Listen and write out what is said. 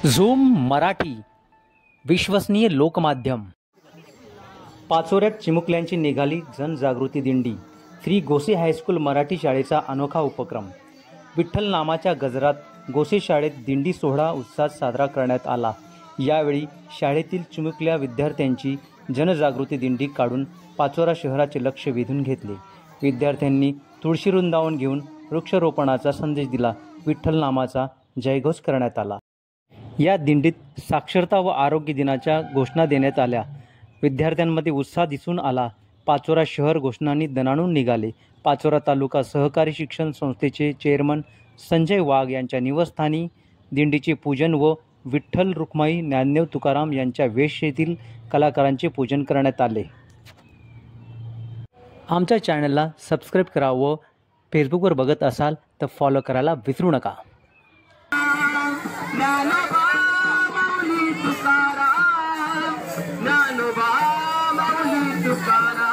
Zoom Marathi विश्वसनीय लोकमाध्यम। पाचोऱ्यात चिमुकल्यांची निघाली जनजागृती दिंडी। श्री गोसे हायस्कूल मराठी शाळेचा अनोखा उपक्रम। विठ्ठल नामाच्या गजरात गोसे शाळेत दिंडी सोहळा उत्साहात साजरा करण्यात आला। यावेळी शाळेतील चिमुकल्या विद्यार्थ्यांची जनजागृती दिंडी काढून पाचोरा शहराचे लक्ष वेधून घेतले। विद्यार्थ्यांनी तुळशी वृंदावन घेऊन वृक्षारोपणाचा संदेश दिला। विठ्ठल नामाचा जयघोष करण्यात आला। या दिंडीत साक्षरता व आरोग्य दिनाच्या घोषणा देण्यात आल्या। विद्यार्थ्यांमध्ये उत्साह दिसून आला। पाचोरा शहर घोषणांनी दणाणून निघाले। पाचोरा तालुका सहकारी शिक्षण संस्थेचे चेअरमन संजय वाघ यांच्या निवासस्थानी दिंडीचे पूजन व विठ्ठल रुक्माई ज्ञानदेव तुकाराम यांच्या वेशेतील कलाकारांचे पूजन करण्यात आले। आमच्या चॅनलला सबस्क्राईब करा व फेसबुकवर बघत असाल तर फॉलो करायला विसरू नका। ज्ञानोबा माऊली तुकाराम